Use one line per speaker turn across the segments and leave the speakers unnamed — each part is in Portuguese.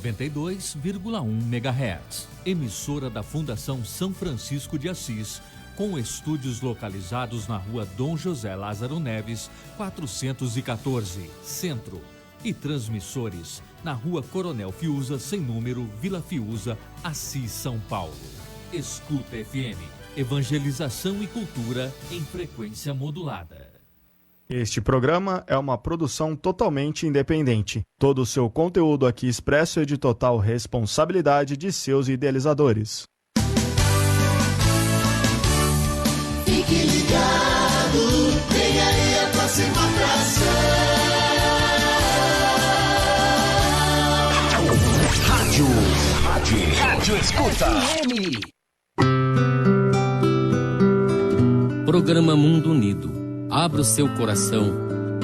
92,1 MHz. Emissora da Fundação São Francisco de Assis, com estúdios localizados na rua Dom José Lázaro Neves, 414, Centro. E transmissores na rua Coronel Fiuza, sem número, Vila Fiuza, Assis, São Paulo. Escuta FM, evangelização e cultura em frequência modulada.
Este programa é uma produção totalmente independente. Todo o seu conteúdo aqui expresso é de total responsabilidade de seus idealizadores.
Fique ligado, vem aí a próxima atração. Rádio Escuta.
Programa Mundo Unido. Abra o seu coração.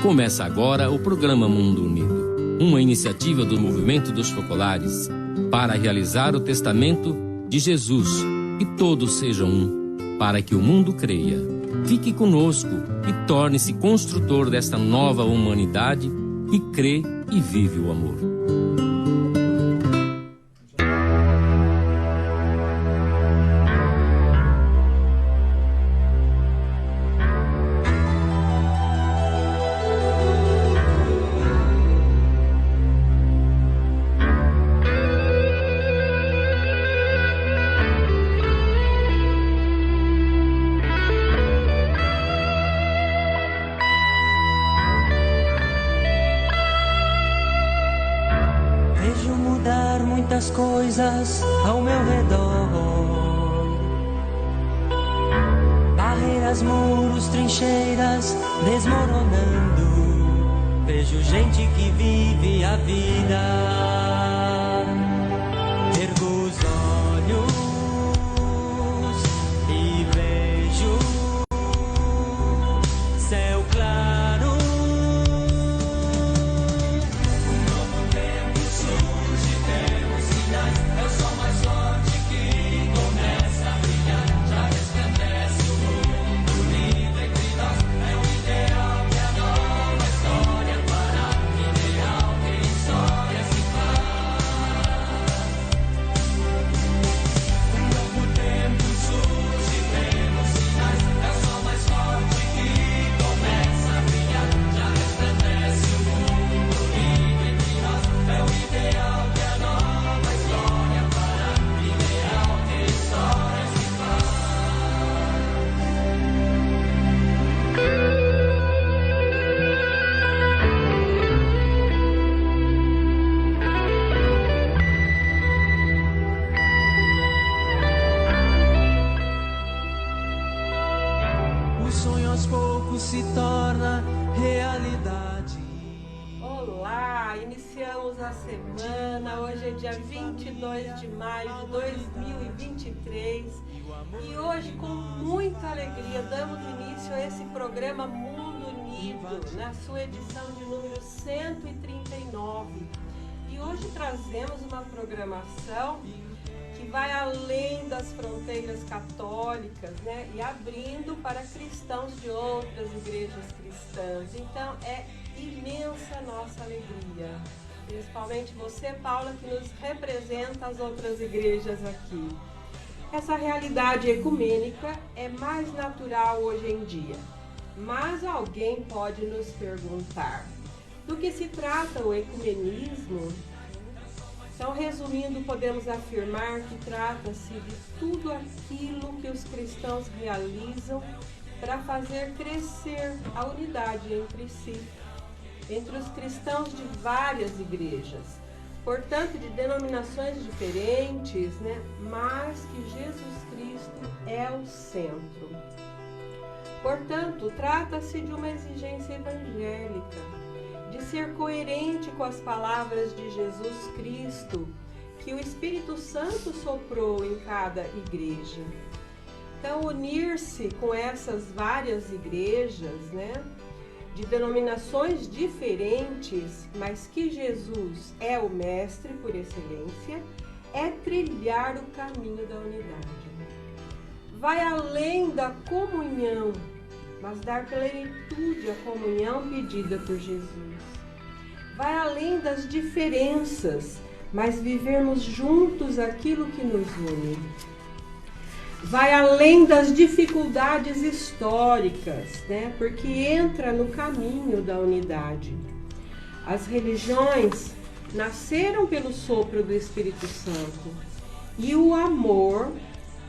Começa agora o programa Mundo Unido, uma iniciativa do Movimento dos Focolares para realizar o testamento de Jesus e todos sejam um, para que o mundo creia. Fique conosco e torne-se construtor desta nova humanidade que crê e vive o amor.
Coisas ao meu redor, barreiras, muros, trincheiras desmoronando. Vejo gente que vive a vida. Ergo os olhos e vejo céu claro. Se torna realidade.
Olá, iniciamos a semana, hoje é dia 22 de maio de 2023 e hoje com muita alegria damos início a esse programa Mundo Unido, na sua edição de número 139. E hoje trazemos uma programação que vai além das fronteiras católicas, né? E abrindo para cristãos de outras igrejas cristãs. Então é imensa nossa alegria, principalmente você, Paula, que nos representa as outras igrejas aqui. Essa realidade ecumênica é mais natural hoje em dia, mas alguém pode nos perguntar: do que se trata o ecumenismo? Então, resumindo, podemos afirmar que trata-se de tudo aquilo que os cristãos realizam para fazer crescer a unidade entre si, entre os cristãos de várias igrejas, portanto, de denominações diferentes, né? Mas que Jesus Cristo é o centro. Portanto, trata-se de uma exigência evangélica, de ser coerente com as palavras de Jesus Cristo, que o Espírito Santo soprou em cada igreja. Então, unir-se com essas várias igrejas, né, de denominações diferentes, mas que Jesus é o mestre por excelência, é trilhar o caminho da unidade. Vai além da comunhão, mas dar plenitude à comunhão pedida por Jesus. Vai além das diferenças, mas vivermos juntos aquilo que nos une. Vai além das dificuldades históricas, né? Porque entra no caminho da unidade. As religiões nasceram pelo sopro do Espírito Santo e o amor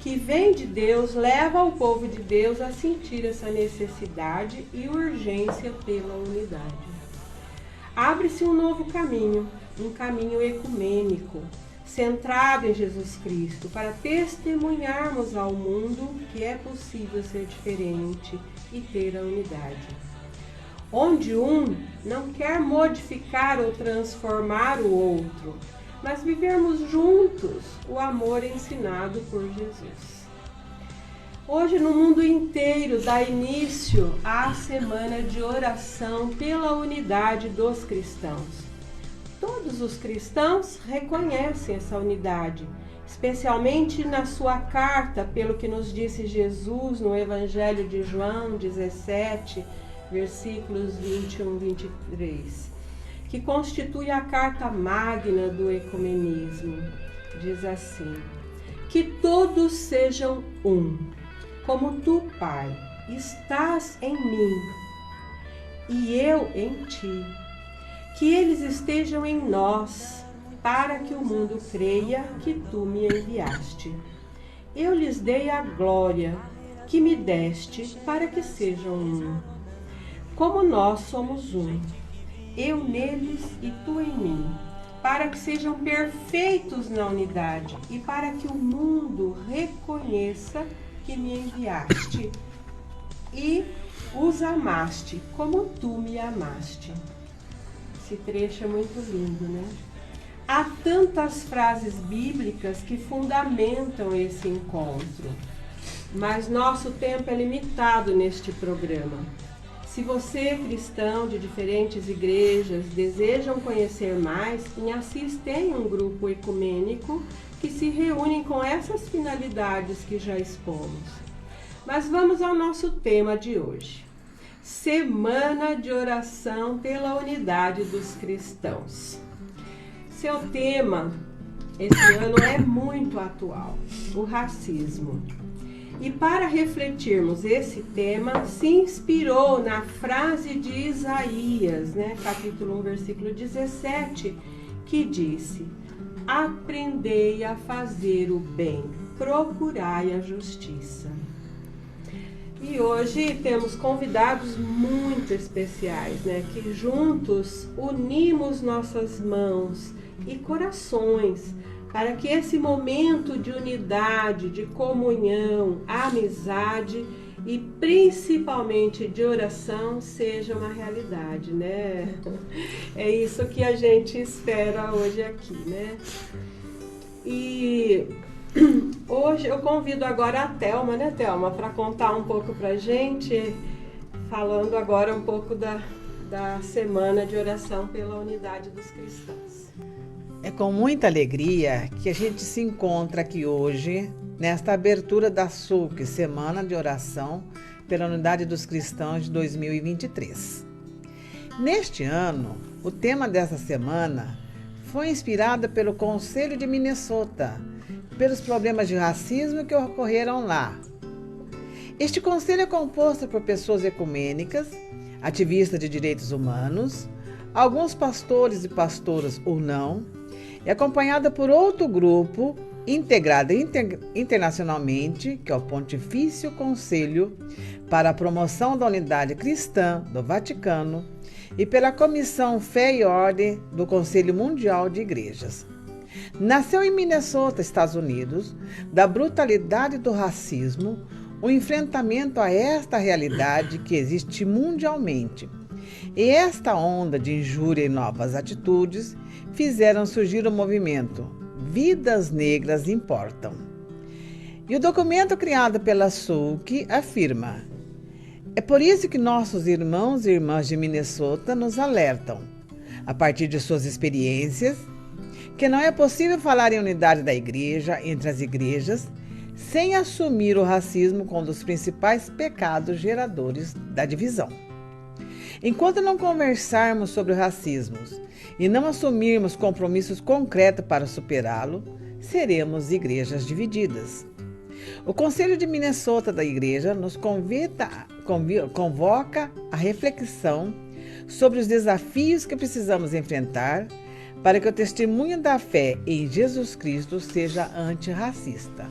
que vem de Deus leva o povo de Deus a sentir essa necessidade e urgência pela unidade. Abre-se um novo caminho, um caminho ecumênico, centrado em Jesus Cristo, para testemunharmos ao mundo que é possível ser diferente e ter a unidade. Onde um não quer modificar ou transformar o outro, mas vivermos juntos o amor ensinado por Jesus. Hoje, no mundo inteiro, dá início à semana de oração pela unidade dos cristãos. Todos os cristãos reconhecem essa unidade, especialmente na sua carta, pelo que nos disse Jesus no Evangelho de João 17, versículos 21 e 23, que constitui a carta magna do ecumenismo. Diz assim: que todos sejam um, como tu, Pai, estás em mim e eu em ti. Que eles estejam em nós, para que o mundo creia que tu me enviaste. Eu lhes dei a glória que me deste, para que sejam um. Como nós somos um, eu neles e tu em mim, para que sejam perfeitos na unidade e para que o mundo reconheça que me enviaste e os amaste como tu me amaste. Esse trecho é muito lindo, né? Há tantas frases bíblicas que fundamentam esse encontro, mas nosso tempo é limitado neste programa. Se você, cristão de diferentes igrejas, desejam conhecer mais, em Assis tem um grupo ecumênico que se reúne com essas finalidades que já expomos. Mas vamos ao nosso tema de hoje. Semana de oração pela unidade dos cristãos. Seu tema esse ano é muito atual, o racismo. E para refletirmos esse tema, se inspirou na frase de Isaías, capítulo 1, versículo 17, que disse: aprendei a fazer o bem, procurai a justiça. E hoje temos convidados muito especiais, que juntos unimos nossas mãos e corações para que esse momento de unidade, de comunhão, amizade e principalmente de oração seja uma realidade, É isso que a gente espera hoje aqui, E hoje eu convido agora a Thelma, Thelma, para contar um pouco pra gente, falando agora um pouco da semana de oração pela unidade dos cristãos.
É com muita alegria que a gente se encontra aqui hoje, nesta abertura da SUC, Semana de Oração pela Unidade dos Cristãos de 2023. Neste ano, o tema dessa semana foi inspirado pelo Conselho de Minnesota, pelos problemas de racismo que ocorreram lá. Este conselho é composto por pessoas ecumênicas, ativistas de direitos humanos, alguns pastores e pastoras ou não, e acompanhada por outro grupo, integrado internacionalmente, que é o Pontifício Conselho para a Promoção da Unidade Cristã do Vaticano e pela Comissão Fé e Ordem do Conselho Mundial de Igrejas. Nasceu em Minnesota, Estados Unidos, da brutalidade do racismo, o enfrentamento a esta realidade que existe mundialmente. E esta onda de injúria e novas atitudes fizeram surgir o movimento Vidas Negras Importam. E o documento criado pela SUC afirma: é por isso que nossos irmãos e irmãs de Minnesota nos alertam, a partir de suas experiências, que não é possível falar em unidade da igreja, entre as igrejas, sem assumir o racismo como um dos principais pecados geradores da divisão. Enquanto não conversarmos sobre o racismo e não assumirmos compromissos concretos para superá-lo, seremos igrejas divididas. O Conselho de Minnesota da Igreja nos convoca a reflexão sobre os desafios que precisamos enfrentar para que o testemunho da fé em Jesus Cristo seja antirracista.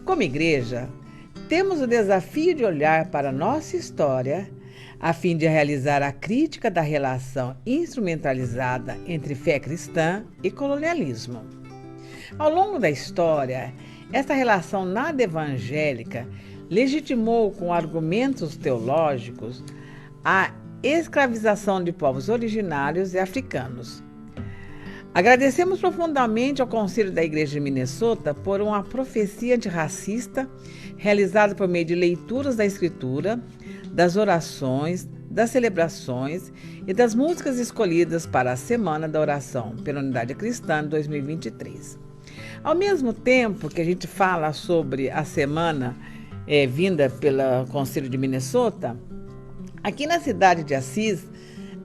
Como igreja, temos o desafio de olhar para a nossa história a fim de realizar a crítica da relação instrumentalizada entre fé cristã e colonialismo. Ao longo da história, essa relação nada evangélica legitimou com argumentos teológicos a escravização de povos originários e africanos. Agradecemos profundamente ao Conselho da Igreja de Minnesota por uma profecia antirracista realizada por meio de leituras da Escritura, das orações, das celebrações e das músicas escolhidas para a Semana da Oração pela Unidade Cristã 2023. Ao mesmo tempo que a gente fala sobre a semana vinda pelo Conselho de Minnesota, aqui na cidade de Assis,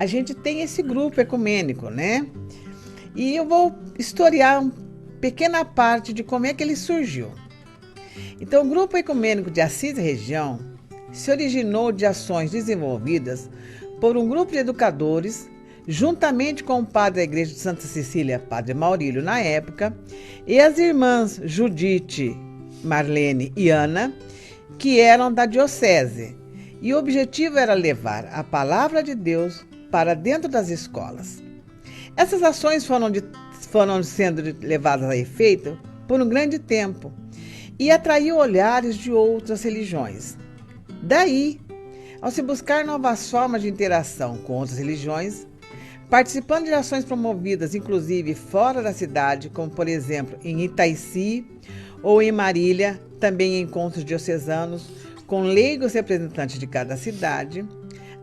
a gente tem esse grupo ecumênico, né? E eu vou historiar uma pequena parte de como é que ele surgiu. Então, o Grupo Ecumênico de Assis e Região se originou de ações desenvolvidas por um grupo de educadores, juntamente com o padre da Igreja de Santa Cecília, padre Maurílio, na época, e as irmãs Judite, Marlene e Ana, que eram da diocese. E o objetivo era levar a palavra de Deus para dentro das escolas. Essas ações foram sendo levadas a efeito por um grande tempo e atraiu olhares de outras religiões. Daí, ao se buscar novas formas de interação com outras religiões, participando de ações promovidas inclusive fora da cidade, como por exemplo em Itaici ou em Marília, também em encontros diocesanos com leigos representantes de cada cidade,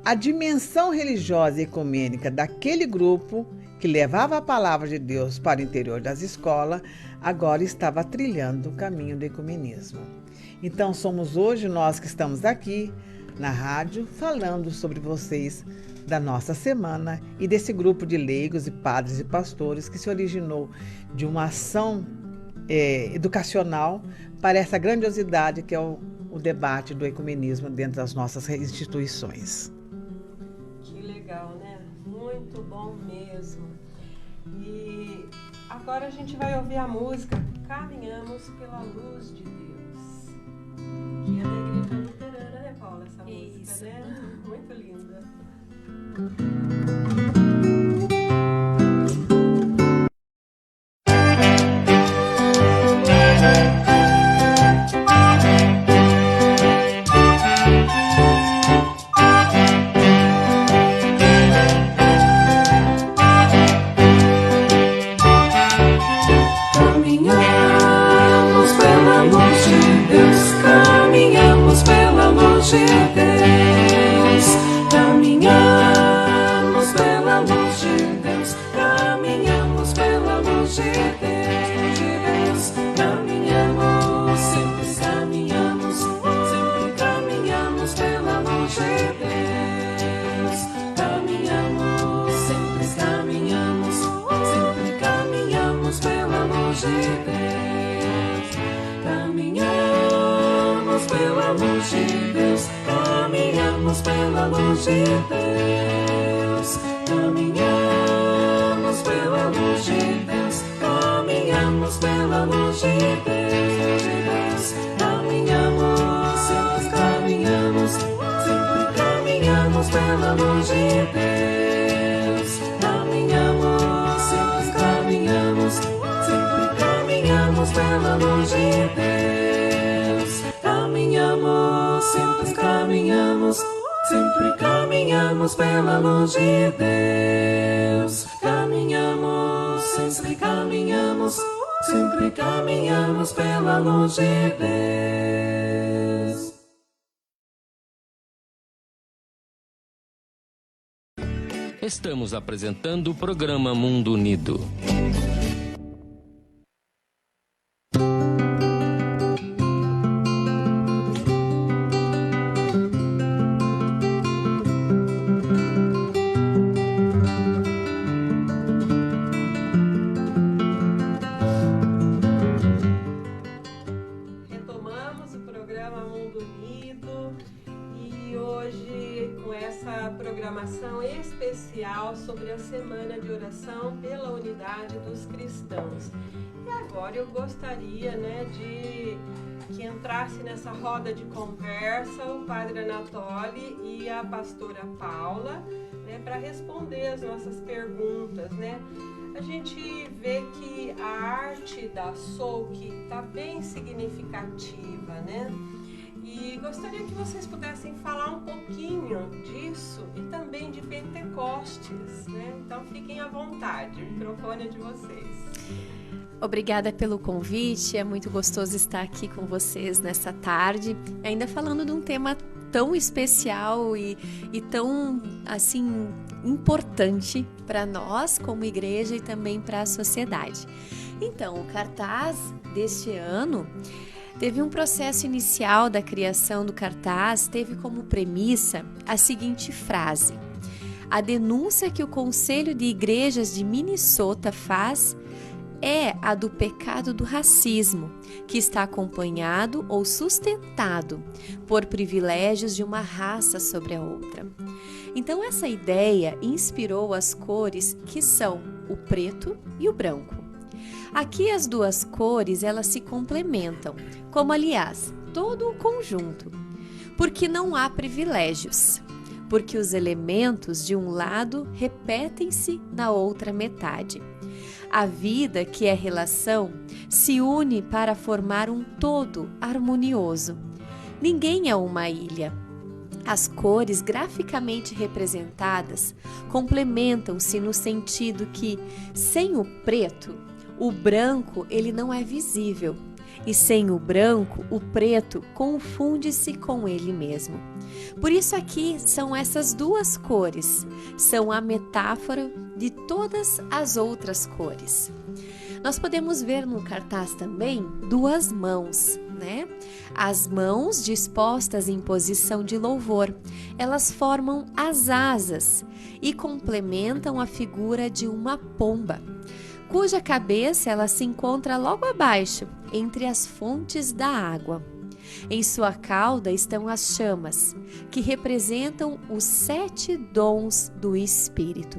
a dimensão religiosa e ecumênica daquele grupo que levava a palavra de Deus para o interior das escolas, agora estava trilhando o caminho do ecumenismo. Então somos hoje nós que estamos aqui na rádio falando sobre vocês da nossa semana e desse grupo de leigos e padres e pastores que se originou de uma ação educacional para essa grandiosidade que é o debate do ecumenismo dentro das nossas instituições.
Que legal, né? Muito bom mesmo. E agora a gente vai ouvir a música Caminhamos pela Luz de Deus, que é da Igreja Luterana, né, Paula? Essa música, isso, né? Muito linda.
Estamos apresentando o programa Mundo Unido.
programação especial sobre a Semana de Oração pela Unidade dos Cristãos. E agora eu gostaria, de que entrasse nessa roda de conversa o Padre Anatoly e a Pastora Paula, para responder as nossas perguntas, A gente vê que a arte da Souk está bem significativa, E gostaria que vocês pudessem falar um pouquinho disso e também de Pentecostes, Então fiquem à vontade, o microfone é de vocês.
Obrigada pelo convite, é muito gostoso estar aqui com vocês nessa tarde, ainda falando de um tema tão especial e tão, assim, importante para nós como igreja e também para a sociedade. Então, o cartaz deste ano teve um processo inicial da criação do cartaz, teve como premissa a seguinte frase: a denúncia que o Conselho de Igrejas de Minnesota faz é a do pecado do racismo, que está acompanhado ou sustentado por privilégios de uma raça sobre a outra. Então, essa ideia inspirou as cores que são o preto e o branco. Aqui as duas cores, elas se complementam, como aliás, todo o conjunto, porque não há privilégios, porque os elementos de um lado repetem-se na outra metade. A vida, que é relação, se une para formar um todo harmonioso. Ninguém é uma ilha. As cores graficamente representadas complementam-se no sentido que, sem o preto, o branco ele não é visível, e sem o branco, o preto confunde-se com ele mesmo. Por isso aqui são essas duas cores, são a metáfora de todas as outras cores. Nós podemos ver no cartaz também duas mãos, As mãos dispostas em posição de louvor, elas formam as asas e complementam a figura de uma pomba, cuja cabeça ela se encontra logo abaixo, entre as fontes da água. Em sua cauda estão as chamas, que representam os 7 dons do Espírito.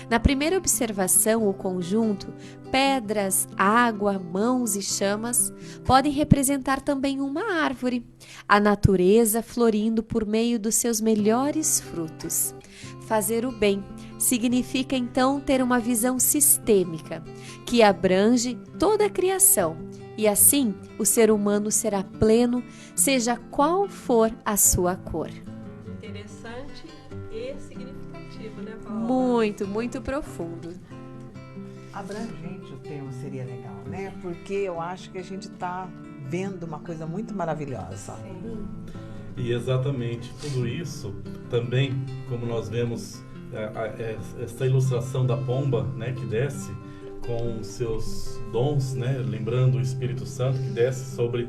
Na primeira observação, o conjunto, pedras, água, mãos e chamas, podem representar também uma árvore, a natureza florindo por meio dos seus melhores frutos. Fazer o bem significa então ter uma visão sistêmica, que abrange toda a criação, e assim o ser humano será pleno, seja qual for a sua cor.
Interessante e significativo, Paula?
Muito, muito profundo.
Abrangente o termo seria legal, Porque eu acho que a gente está vendo uma coisa muito maravilhosa.
E exatamente tudo isso também, como nós vemos essa ilustração da pomba, que desce com seus dons, lembrando o Espírito Santo que desce sobre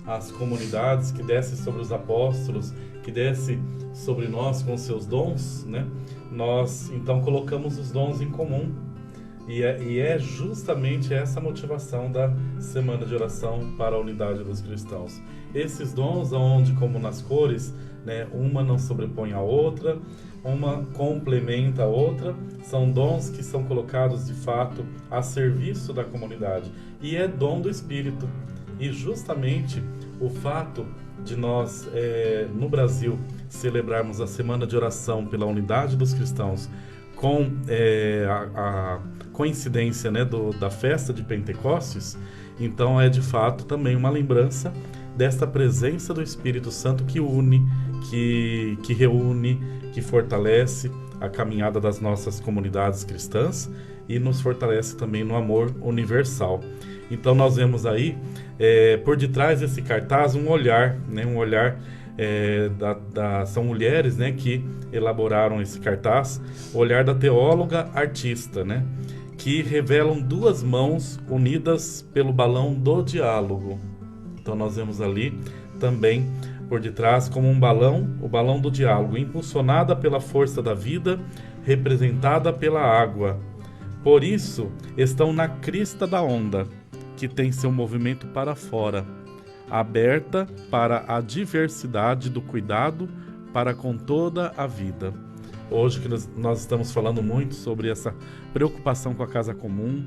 as comunidades, que desce sobre os apóstolos, que desce sobre nós com seus dons, Nós então colocamos os dons em comum e é justamente essa motivação da Semana de Oração para a Unidade dos Cristãos. Esses dons, onde, como nas cores, uma não sobrepõe a outra, uma complementa a outra, são dons que são colocados de fato a serviço da comunidade, e é dom do Espírito. E justamente o fato de nós, no Brasil, celebrarmos a Semana de Oração pela Unidade dos Cristãos com a coincidência da festa de Pentecostes, então é de fato também uma lembrança desta presença do Espírito Santo que une, que reúne, que fortalece a caminhada das nossas comunidades cristãs e nos fortalece também no amor universal. Então nós vemos aí, por detrás desse cartaz, um olhar, são mulheres, que elaboraram esse cartaz, o olhar da teóloga artista, que revelam duas mãos unidas pelo balão do diálogo. Então nós vemos ali também por detrás como um balão, o balão do diálogo, impulsionada pela força da vida, representada pela água. Por isso, estão na crista da onda, que tem seu movimento para fora, aberta para a diversidade do cuidado para com toda a vida. Hoje que nós estamos falando muito sobre essa preocupação com a casa comum,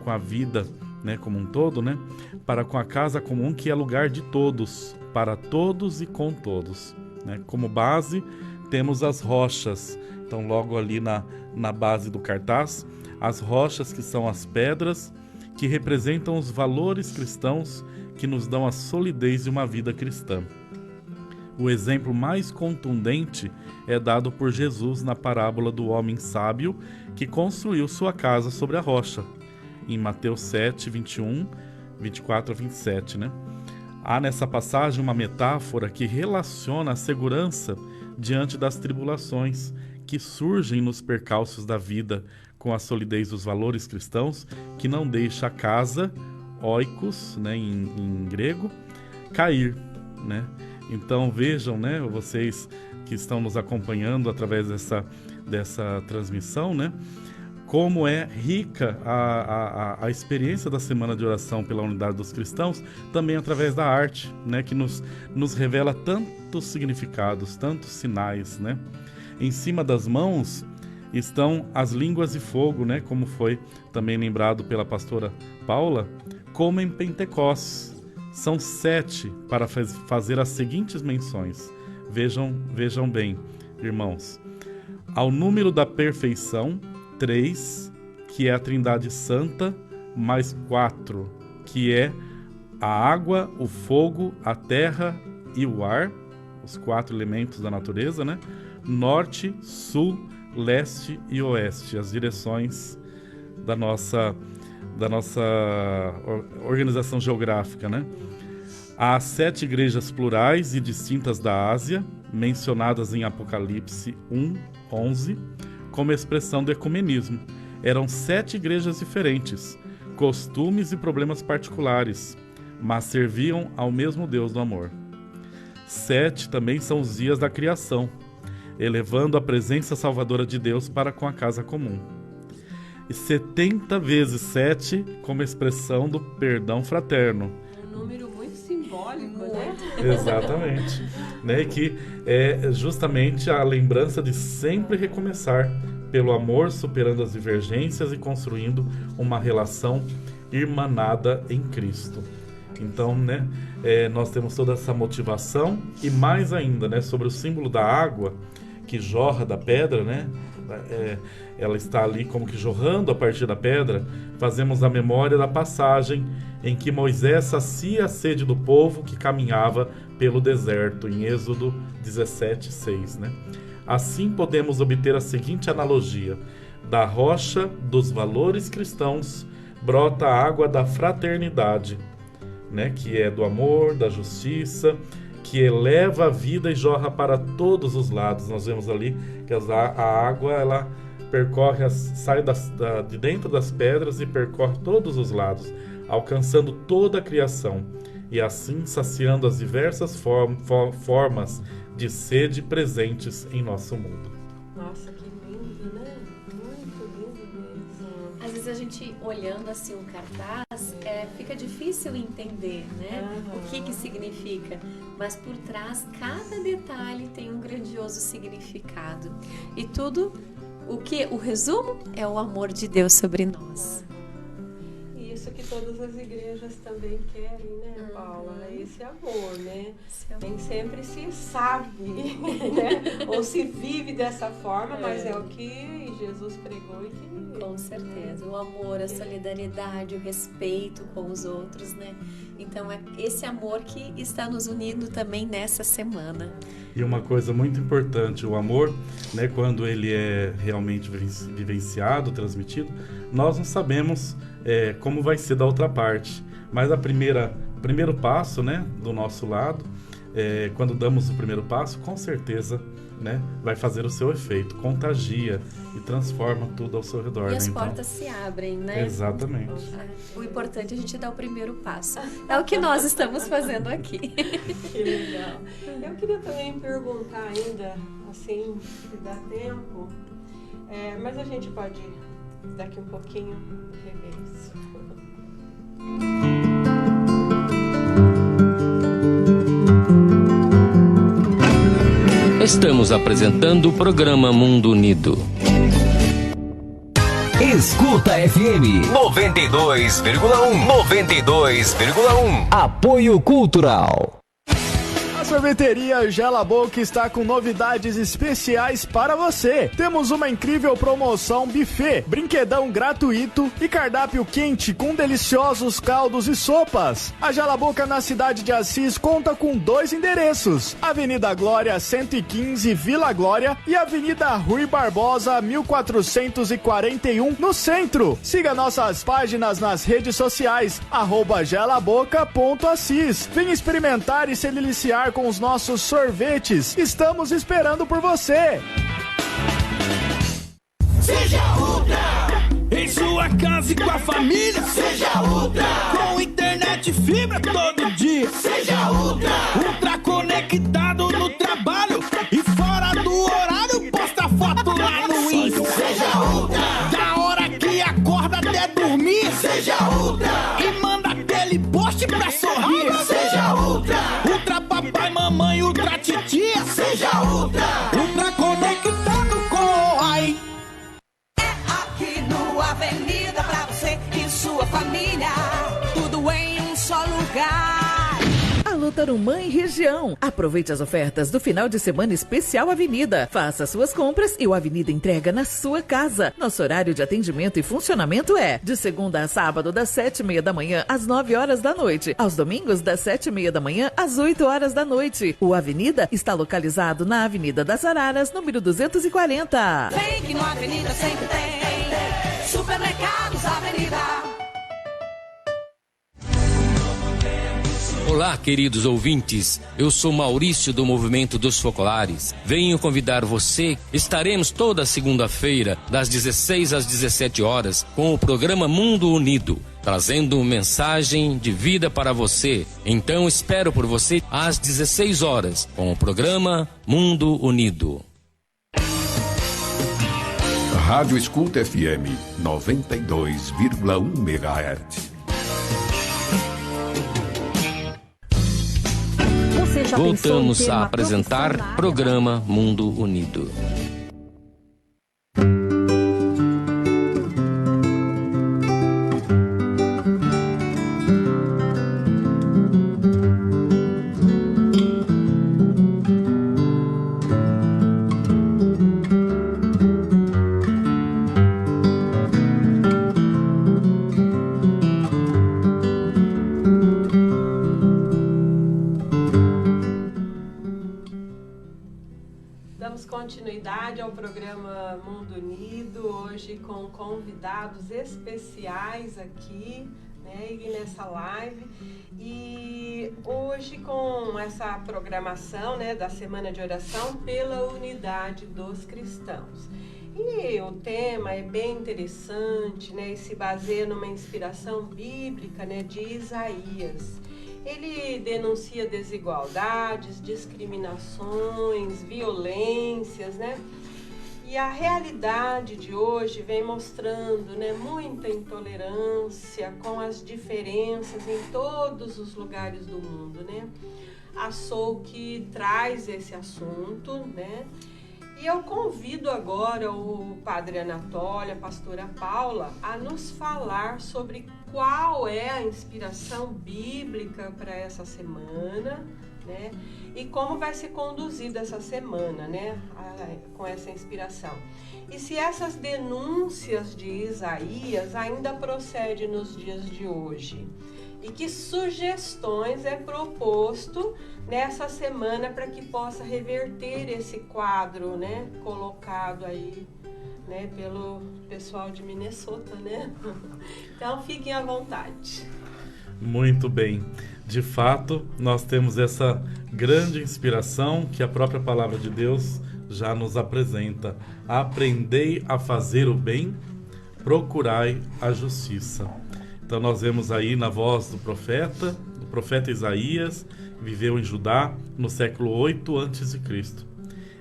com a vida, né, como um todo, né, para com a casa comum, que é lugar de todos, para todos e com todos, né? Como base temos as rochas. Então logo ali na base do cartaz, as rochas, que são as pedras que representam os valores cristãos que nos dão a solidez de uma vida cristã. O exemplo mais contundente é dado por Jesus na parábola do homem sábio que construiu sua casa sobre a rocha, em Mateus 7, 21, 24 a 27, né? Há nessa passagem uma metáfora que relaciona a segurança diante das tribulações que surgem nos percalços da vida com a solidez dos valores cristãos, que não deixa a casa, oikos, né, em grego, cair, né? Então vejam, né, vocês que estão nos acompanhando através dessa transmissão, né, como é rica a experiência da Semana de Oração pela Unidade dos Cristãos, também através da arte, né, que nos revela tantos significados, tantos sinais, né? Em cima das mãos estão as línguas de fogo, né, como foi também lembrado pela pastora Paula, como em Pentecostes. São 7 para fazer as seguintes menções. Vejam bem, irmãos. Ao número da perfeição, 3, que é a Trindade Santa, mais 4, que é a água, o fogo, a terra e o ar, os 4 elementos da natureza, né? Norte, sul, leste e oeste, as direções da nossa organização geográfica, né? Há 7 igrejas plurais e distintas da Ásia, mencionadas em Apocalipse 1, 11, como expressão do ecumenismo. Eram 7 igrejas diferentes, costumes e problemas particulares, mas serviam ao mesmo Deus do amor. 7 também são os dias da criação, elevando a presença salvadora de Deus para com a casa comum. E 70 vezes 7 como expressão do perdão fraterno.
Um número muito simbólico, né?
Exatamente. Né? Que é justamente a lembrança de sempre recomeçar pelo amor, superando as divergências e construindo uma relação irmanada em Cristo. Então, né, nós temos toda essa motivação e mais ainda, né, sobre o símbolo da água que jorra da pedra, né? Ela está ali como que jorrando a partir da pedra. Fazemos a memória da passagem em que Moisés sacia a sede do povo que caminhava pelo deserto, em Êxodo 17, 6, né? Assim podemos obter a seguinte analogia: da rocha dos valores cristãos brota a água da fraternidade, né? Que é do amor, da justiça, que eleva a vida e jorra para todos os lados. Nós vemos ali que a água, ela percorre, sai de dentro das pedras e percorre todos os lados, alcançando toda a criação, e assim saciando as diversas formas de sede presentes em nosso mundo.
Nossa, que lindo, né? Muito lindo mesmo.
Às vezes a gente olhando assim um cartaz, fica difícil entender, né? O que significa. Mas por trás, cada detalhe tem um grandioso significado. E tudo, o resumo é o amor de Deus sobre nós.
Isso que todas as igrejas também querem, né, Paula? Esse amor, né? Nem sempre se sabe, né? Ou se vive dessa forma, mas é o que Jesus pregou e que...
Com certeza, o amor, a solidariedade, o respeito com os outros, né? Então é esse amor que está nos unindo também nessa semana.
E uma coisa muito importante, o amor, né, quando ele é realmente vivenciado, transmitido, nós não sabemos como vai ser da outra parte. Mas o primeiro passo, né, do nosso lado, quando damos o primeiro passo, com certeza, né, vai fazer o seu efeito, contagia e transforma tudo ao seu redor.
E as
né?
portas se abrem, né?
Exatamente.
O importante é a gente dar o primeiro passo. É o que nós estamos fazendo aqui.
Que legal. Eu queria também perguntar ainda, assim, se dá tempo, mas a gente pode daqui um pouquinho rever isso.
Estamos apresentando o programa Mundo Unido.
Escuta FM 92,1. 92,1. Apoio Cultural.
A sorveteria Gela Boca está com novidades especiais para você. Temos uma incrível promoção buffet, brinquedão gratuito e cardápio quente com deliciosos caldos e sopas. A Gela Boca na cidade de Assis conta com 2 endereços: Avenida Glória 115, Vila Glória, e Avenida Rui Barbosa 1441, no centro. Siga nossas páginas nas redes sociais, @gelaboca.assis. Venha experimentar e se deliciar com os nossos sorvetes. Estamos esperando por você.
Seja Ultra.
Em sua casa e com a família.
Seja Ultra.
Com internet e fibra todo dia.
Seja Ultra.
Ultra conectado no trabalho e fora do horário, posta foto lá no Insta.
Seja Ultra.
Da hora que acorda até dormir.
Seja Ultra.
E manda aquele post pra sorrir.
Seja Ultra.
Ultra papai, mamãe, ultra titia.
Seja Ultra.
Ultra conectado com o AI.
Aqui no Avenida pra você e sua família. Tudo em um só lugar.
Alô Tarumã e região. Aproveite as ofertas do final de semana especial Avenida. Faça suas compras e o Avenida entrega na sua casa. Nosso horário de atendimento e funcionamento é de segunda a sábado, das 7h30 da manhã às 9 horas da noite. Aos domingos, das 7h30 da manhã às 8 horas da noite. O Avenida está localizado na Avenida das Araras, número 240.
Vem que no Avenida sempre tem. Supermercados Avenida.
Olá, queridos ouvintes. Eu sou Maurício do Movimento dos Focolares. Venho convidar você. Estaremos toda segunda-feira, das 16 às 17 horas, com o programa Mundo Unido, trazendo mensagem de vida para você. Então espero por você às 16 horas, com o programa Mundo Unido.
Rádio Escuta FM 92,1 MHz.
Voltamos a apresentar programa Mundo Unido.
Continuidade ao programa Mundo Unido, hoje com convidados especiais aqui, né, e nessa live. E hoje com essa programação, né, da Semana de Oração pela Unidade dos Cristãos. E o tema é bem interessante, né, e se baseia numa inspiração bíblica, né, de Isaías. Ele denuncia desigualdades, discriminações, violências, né? E a realidade de hoje vem mostrando, né, muita intolerância com as diferenças em todos os lugares do mundo, né? A SOUC traz esse assunto, né? E eu convido agora o Padre Anatólio, a Pastora Paula, a nos falar sobre qual é a inspiração bíblica para essa semana, né? E como vai ser conduzida essa semana, né? Com essa inspiração. E se essas denúncias de Isaías ainda procedem nos dias de hoje. E que sugestões é proposto nessa semana para que possa reverter esse quadro, né, colocado aí, né, pelo pessoal de Minnesota, né? Então fiquem à vontade.
Muito bem. De fato, nós temos essa grande inspiração que a própria palavra de Deus já nos apresenta. Aprendei a fazer o bem, procurai a justiça. Então nós vemos aí na voz do profeta Isaías, viveu em Judá no século 8 a.C.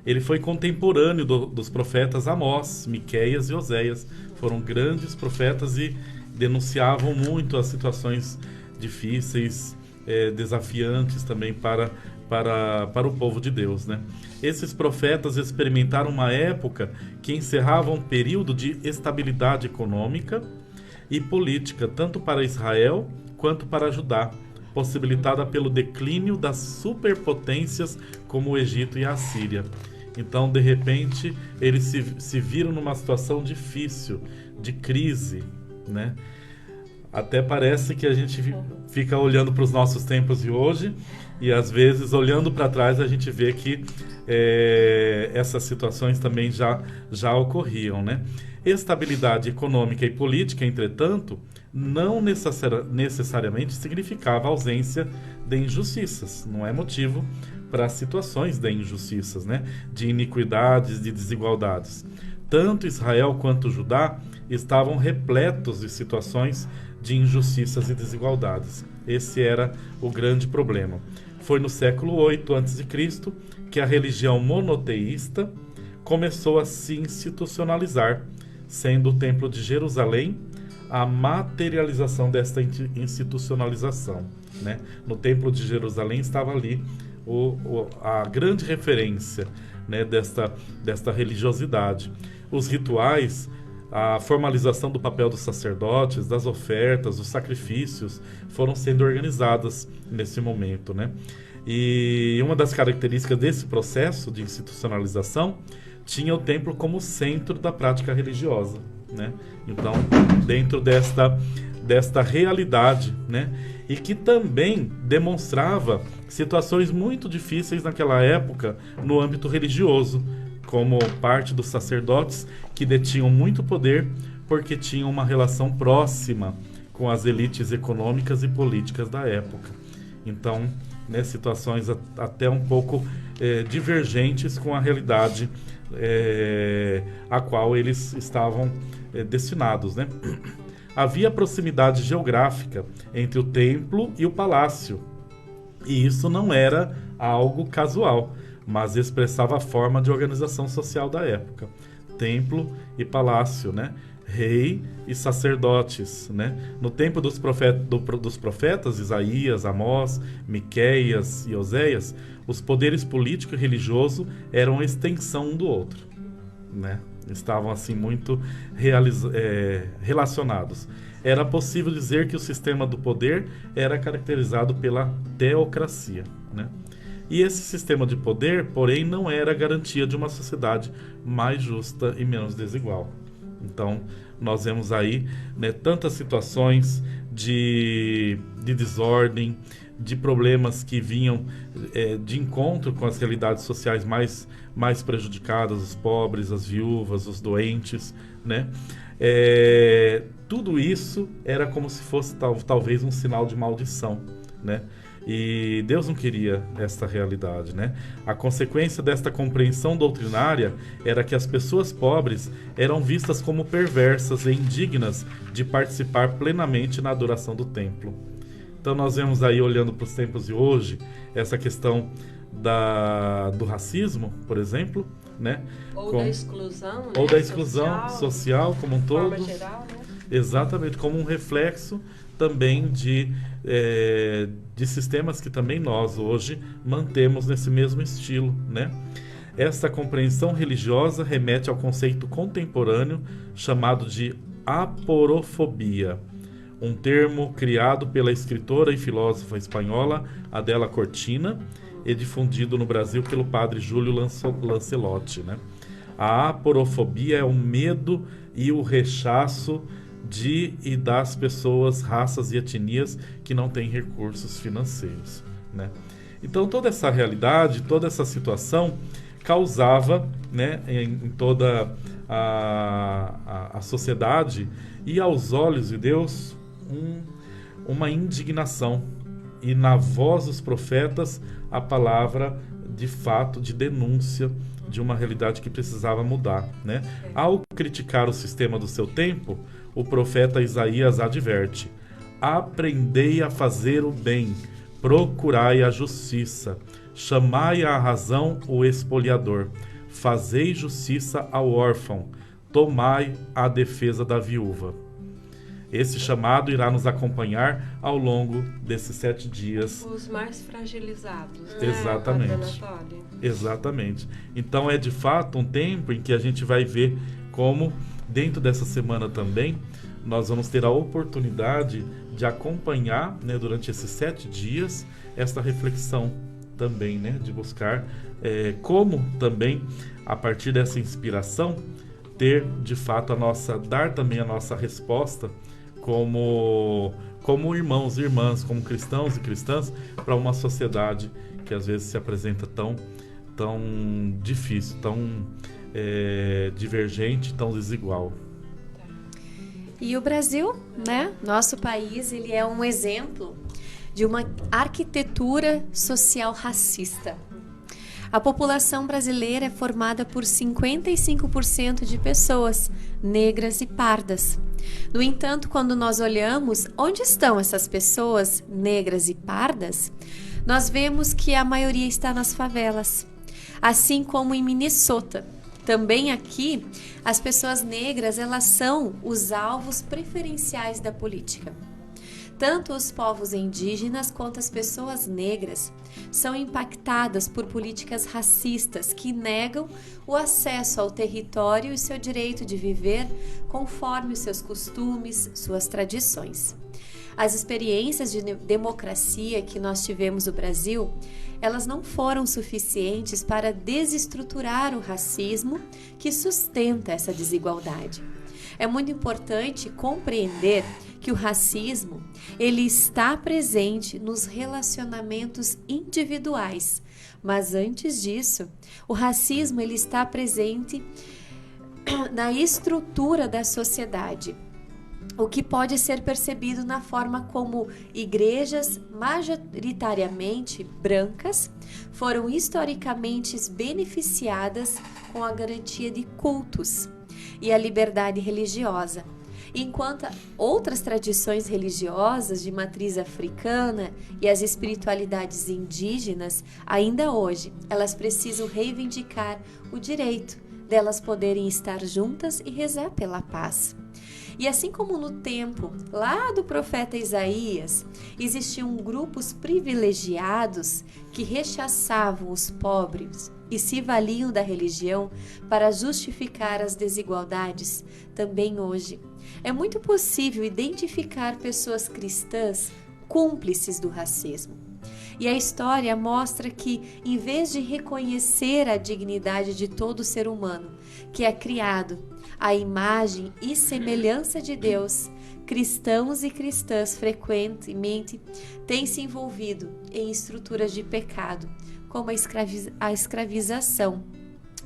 Ele foi contemporâneo dos profetas Amós, Miqueias e Oséias. Foram grandes profetas e denunciavam muito as situações difíceis, desafiantes também para para o povo de Deus, né? Esses profetas experimentaram uma época que encerrava um período de estabilidade econômica e política, tanto para Israel quanto para Judá, possibilitada pelo declínio das superpotências como o Egito e a Síria. Então, de repente, eles se viram numa situação difícil, de crise, né? Até parece que a gente fica olhando para os nossos tempos de hoje e, às vezes, olhando para trás, a gente vê que essas situações também já ocorriam, né? Estabilidade econômica e política, entretanto, não necessariamente significava ausência de injustiças. Não é motivo para situações de injustiças, né? De iniquidades, de desigualdades. Tanto Israel quanto Judá estavam repletos de situações de injustiças e desigualdades. Esse era o grande problema. Foi no século 8 a.C. que a religião monoteísta começou a se institucionalizar, sendo o Templo de Jerusalém a materialização desta institucionalização, né? No Templo de Jerusalém estava ali a grande referência, né, desta religiosidade. Os rituais, a formalização do papel dos sacerdotes, das ofertas, dos sacrifícios, foram sendo organizadas nesse momento, né? E uma das características desse processo de institucionalização tinha o templo como centro da prática religiosa, né? Então, dentro desta realidade, né? E que também demonstrava situações muito difíceis naquela época no âmbito religioso, como parte dos sacerdotes que detinham muito poder porque tinham uma relação próxima com as elites econômicas e políticas da época. Então, né, situações até um pouco divergentes com a realidade a qual eles estavam destinados, né? Havia proximidade geográfica entre o templo e o palácio, e isso não era algo casual, mas expressava a forma de organização social da época. Templo e palácio, né? Rei e sacerdotes, né? No tempo dos profetas Isaías, Amós, Miqueias e Oséias, os poderes político e religioso eram extensão um do outro, né? Estavam assim muito relacionados. Era possível dizer que o sistema do poder era caracterizado pela teocracia, né? E esse sistema de poder, porém, não era garantia de uma sociedade mais justa e menos desigual. Então, nós vemos aí, né, tantas situações de desordem, de problemas que vinham de encontro com as realidades sociais mais prejudicadas, os pobres, as viúvas, os doentes, né? Tudo isso era como se fosse talvez um sinal de maldição, né? E Deus não queria esta realidade, né? A consequência desta compreensão doutrinária era que as pessoas pobres eram vistas como perversas e indignas de participar plenamente na adoração do templo. Então nós vemos aí, olhando para os tempos de hoje, essa questão do racismo, por exemplo, né?
Da exclusão,
ou
né?
da exclusão social como um todo.
De forma geral, né?
Exatamente, como um reflexo também de sistemas que também nós hoje mantemos nesse mesmo estilo, né? Esta compreensão religiosa remete ao conceito contemporâneo chamado de aporofobia, um termo criado pela escritora e filósofa espanhola Adela Cortina e difundido no Brasil pelo padre Júlio Lancelotti, né? A aporofobia é o medo e o rechaço de e das pessoas, raças e etnias que não têm recursos financeiros, né? Então toda essa realidade, toda essa situação causava, né, em toda a sociedade e aos olhos de Deus uma indignação, e na voz dos profetas a palavra de fato de denúncia de uma realidade que precisava mudar, né? Ao criticar o sistema do seu tempo, o profeta Isaías adverte: aprendei a fazer o bem, procurai a justiça, chamai à razão o expoliador, fazei justiça ao órfão, tomai a defesa da viúva. esse chamado irá nos acompanhar ao longo desses 7 dias.
Os mais fragilizados, né,
exatamente.
Padre Anatólio?
Exatamente. Então é de fato um tempo em que a gente vai ver como, dentro dessa semana também, nós vamos ter a oportunidade de acompanhar, né, durante esses 7 dias, esta reflexão também, né, de buscar como também, a partir dessa inspiração, ter de fato dar também a nossa resposta como irmãos e irmãs, como cristãos e cristãs, para uma sociedade que às vezes se apresenta tão difícil, tão divergente, tão desigual.
E o Brasil, né? Nosso país, ele é um exemplo de uma arquitetura social racista. A população brasileira é formada por 55% de pessoas negras e pardas. No entanto, quando nós olhamos onde estão essas pessoas negras e pardas, nós vemos que a maioria está nas favelas, assim como em Minnesota. Também aqui, as pessoas negras, elas são os alvos preferenciais da política. Tanto os povos indígenas quanto as pessoas negras são impactadas por políticas racistas que negam o acesso ao território e seu direito de viver conforme os seus costumes, suas tradições. As experiências de democracia que nós tivemos no Brasil, elas não foram suficientes para desestruturar o racismo que sustenta essa desigualdade. É muito importante compreender que o racismo, ele está presente nos relacionamentos individuais, mas antes disso, o racismo ele está presente na estrutura da sociedade, o que pode ser percebido na forma como igrejas majoritariamente brancas foram historicamente beneficiadas com a garantia de cultos e a liberdade religiosa, enquanto outras tradições religiosas de matriz africana e as espiritualidades indígenas, ainda hoje, elas precisam reivindicar o direito delas poderem estar juntas e rezar pela paz. E assim como no tempo lá do profeta Isaías, existiam grupos privilegiados que rechaçavam os pobres e se valiam da religião para justificar as desigualdades, também hoje é muito possível identificar pessoas cristãs cúmplices do racismo. E a história mostra que, em vez de reconhecer a dignidade de todo ser humano, que é criado à imagem e semelhança de Deus, cristãos e cristãs frequentemente têm se envolvido em estruturas de pecado, como a escravização,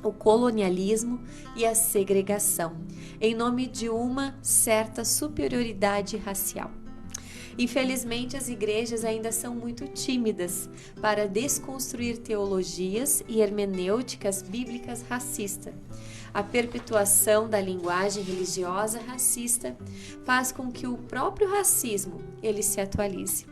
o colonialismo e a segregação, em nome de uma certa superioridade racial. Infelizmente, as igrejas ainda são muito tímidas para desconstruir teologias e hermenêuticas bíblicas racistas. A perpetuação da linguagem religiosa racista faz com que o próprio racismo ele se atualize.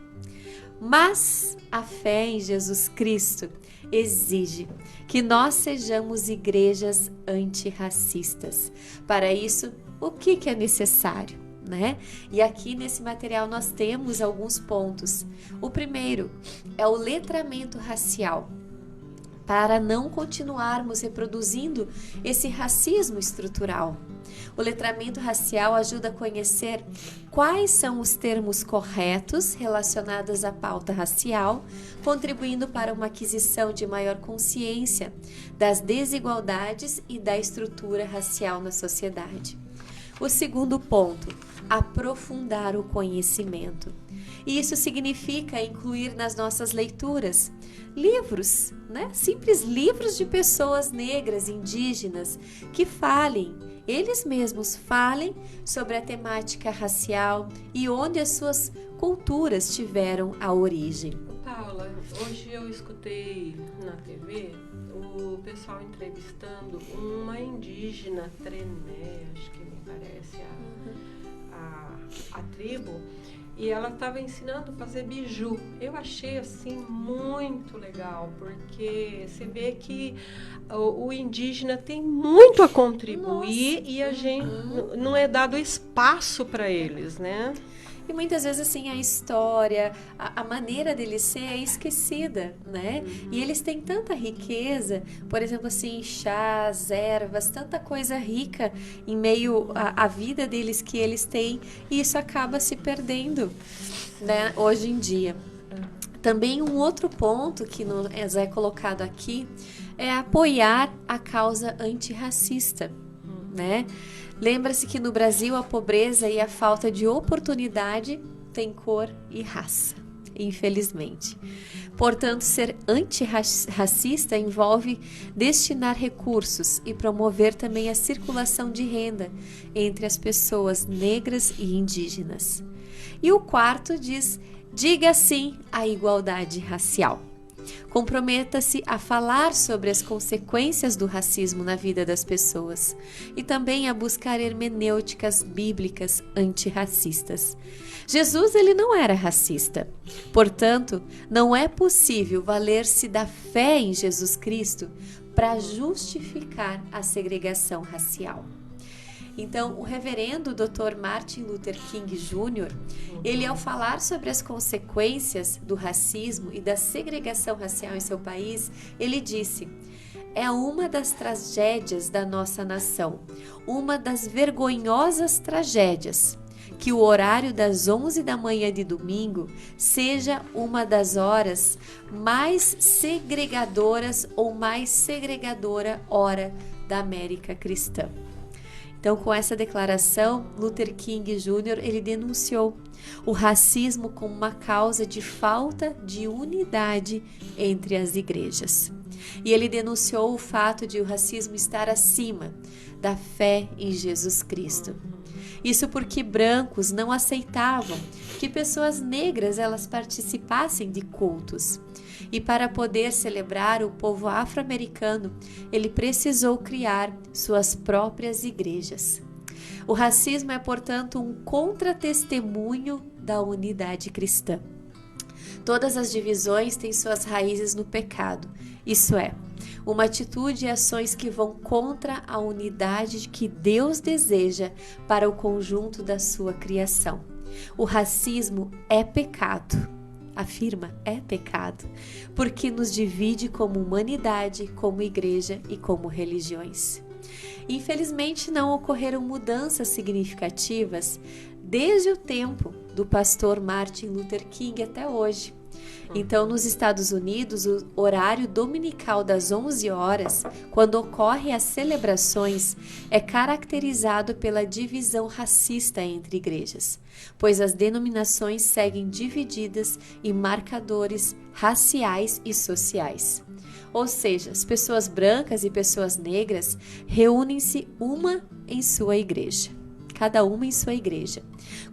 Mas a fé em Jesus Cristo exige que nós sejamos igrejas antirracistas. Para isso, o que é necessário? Né? E aqui nesse material nós temos alguns pontos. O primeiro é o letramento racial, para não continuarmos reproduzindo esse racismo estrutural. O letramento racial ajuda a conhecer quais são os termos corretos relacionados à pauta racial, contribuindo para uma aquisição de maior consciência das desigualdades e da estrutura racial na sociedade. O segundo ponto, aprofundar o conhecimento. E isso significa incluir nas nossas leituras livros, né? Simples livros de pessoas negras, indígenas, que falem, eles mesmos falem sobre a temática racial e onde as suas culturas tiveram a origem.
Paula, hoje eu escutei na TV o pessoal entrevistando uma indígena Trené, acho que me parece a tribo, e ela estava ensinando a fazer biju. Eu achei assim muito legal, porque você vê que o indígena tem muito a contribuir. Nossa. E a gente não é dado espaço para eles, né?
E muitas vezes, assim, a história, a maneira deles ser é esquecida, né? E eles têm tanta riqueza, por exemplo, assim, chás, ervas, tanta coisa rica em meio à vida deles que eles têm, e isso acaba se perdendo, né, hoje em dia. Também um outro ponto que é colocado aqui é apoiar a causa antirracista, né? Lembra-se que no Brasil a pobreza e a falta de oportunidade têm cor e raça, infelizmente. Portanto, ser antirracista envolve destinar recursos e promover também a circulação de renda entre as pessoas negras e indígenas. E o quarto diz: diga sim à igualdade racial. Comprometa-se a falar sobre as consequências do racismo na vida das pessoas e também a buscar hermenêuticas bíblicas antirracistas. Jesus, ele não era racista. Portanto, não é possível valer-se da fé em Jesus Cristo para justificar a segregação racial. Então, o reverendo Dr. Martin Luther King Jr., ele, ao falar sobre as consequências do racismo e da segregação racial em seu país, ele disse: é uma das tragédias da nossa nação, uma das vergonhosas tragédias, que o horário das 11 da manhã de domingo seja uma das horas mais segregadoras ou mais segregadora hora da América cristã. Então, com essa declaração, Luther King Jr., ele denunciou o racismo como uma causa de falta de unidade entre as igrejas. E ele denunciou o fato de o racismo estar acima da fé em Jesus Cristo. Isso porque brancos não aceitavam que pessoas negras elas participassem de cultos. E para poder celebrar o povo afro-americano, ele precisou criar suas próprias igrejas. O racismo é, portanto, um contratestemunho da unidade cristã. Todas as divisões têm suas raízes no pecado, isso é, uma atitude e ações que vão contra a unidade que Deus deseja para o conjunto da sua criação. O racismo é pecado. Afirma, é pecado, porque nos divide como humanidade, como igreja e como religiões. Infelizmente, não ocorreram mudanças significativas desde o tempo do pastor Martin Luther King até hoje. Então, nos Estados Unidos, o horário dominical das 11 horas, quando ocorrem as celebrações, é caracterizado pela divisão racista entre igrejas, pois as denominações seguem divididas em marcadores raciais e sociais. Ou seja, as pessoas brancas e pessoas negras reúnem-se uma em sua igreja. Cada uma em sua igreja.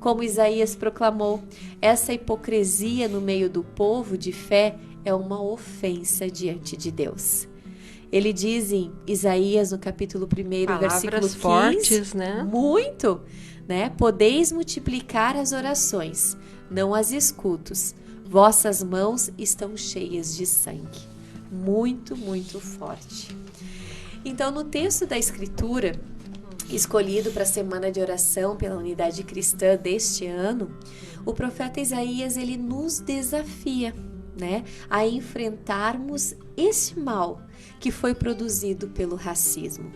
Como Isaías proclamou, essa hipocrisia no meio do povo de fé é uma ofensa diante de Deus. Ele diz em Isaías, no capítulo 1, versículo 15,
fortes, né?
Muito, né? Podeis multiplicar as orações, não as escutos. Vossas mãos estão cheias de sangue. Muito, muito forte. Então, no texto da Escritura, escolhido para a Semana de Oração pela Unidade Cristã deste ano, o profeta Isaías ele nos desafia, né, a enfrentarmos esse mal que foi produzido pelo racismo.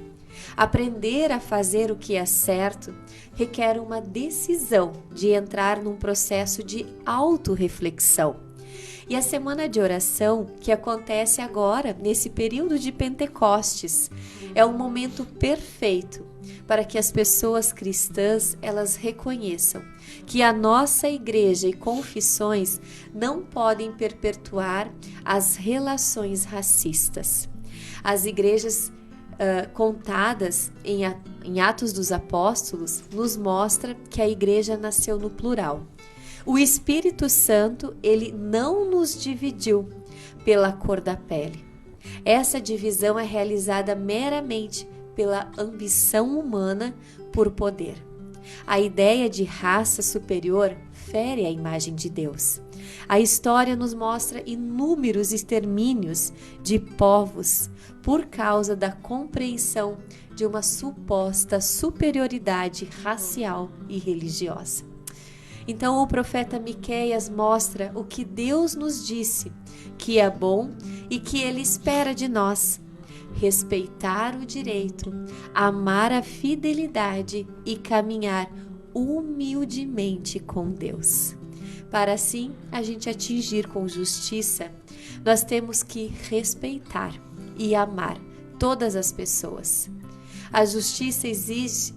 Aprender a fazer o que é certo requer uma decisão de entrar num processo de autorreflexão. E a Semana de Oração, que acontece agora, nesse período de Pentecostes, é um momento perfeito para que as pessoas cristãs elas reconheçam que a nossa igreja e confissões não podem perpetuar as relações racistas. As igrejas contadas em Atos dos Apóstolos nos mostra que a igreja nasceu no plural. O Espírito Santo, ele não nos dividiu pela cor da pele. Essa divisão é realizada meramente pela ambição humana por poder. A ideia de raça superior fere a imagem de Deus. A história nos mostra inúmeros extermínios de povos por causa da compreensão de uma suposta superioridade racial e religiosa. Então o profeta Miqueias mostra o que Deus nos disse, que é bom e que Ele espera de nós: respeitar o direito, amar a fidelidade e caminhar humildemente com Deus. Para assim a gente atingir com justiça, nós temos que respeitar e amar todas as pessoas. A justiça exige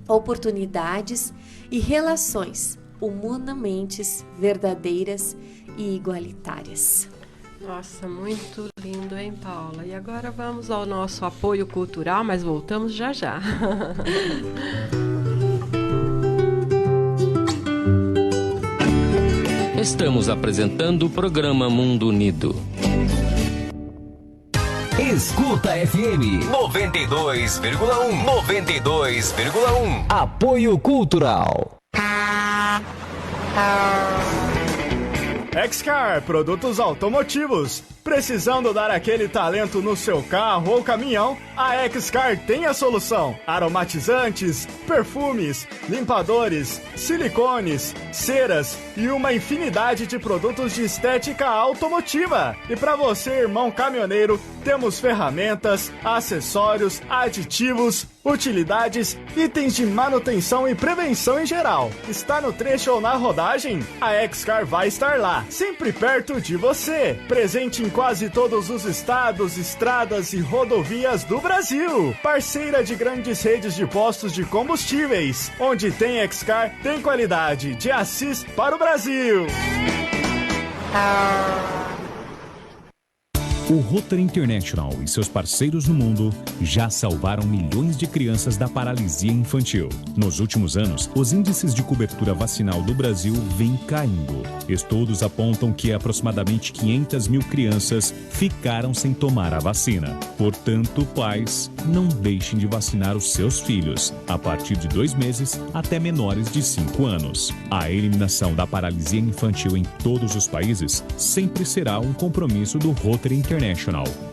oportunidades e relações humanamente verdadeiras e igualitárias.
Nossa, muito lindo, hein, Paula? E agora vamos ao nosso apoio cultural, mas voltamos já já.
Estamos apresentando o programa Mundo Unido.
Escuta FM 92,1. 92,1. Apoio Cultural.
Excar, produtos automotivos. Precisando dar aquele talento no seu carro ou caminhão? A Excar tem a solução. Aromatizantes, perfumes, limpadores, silicones, ceras e uma infinidade de produtos de estética automotiva. E para você, irmão caminhoneiro, temos ferramentas, acessórios, aditivos, utilidades, itens de manutenção e prevenção em geral. Está no trecho ou na rodagem? A Excar vai estar lá, sempre perto de você. Presente em quase todos os estados, estradas e rodovias do Brasil. Parceira de grandes redes de postos de combustíveis. Onde tem Excar, tem qualidade. De Assis para o Brasil.
O Rotary International e seus parceiros no mundo já salvaram milhões de crianças da paralisia infantil. Nos últimos anos, os índices de cobertura vacinal do Brasil vêm caindo. Estudos apontam que aproximadamente 500 mil crianças ficaram sem tomar a vacina. Portanto, pais, não deixem de vacinar os seus filhos, a partir de 2 meses até menores de 5 anos. A eliminação da paralisia infantil em todos os países sempre será um compromisso do Rotary International.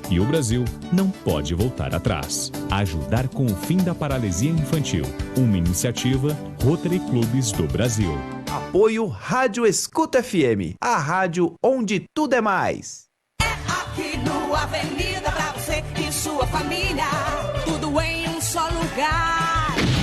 E o Brasil não pode voltar atrás. Ajudar com o fim da paralisia infantil. Uma iniciativa Rotary Clubes do Brasil.
Apoio Rádio Escuta FM, a rádio onde tudo é mais.
Aqui no Avenida pra você e sua família, tudo em um só lugar.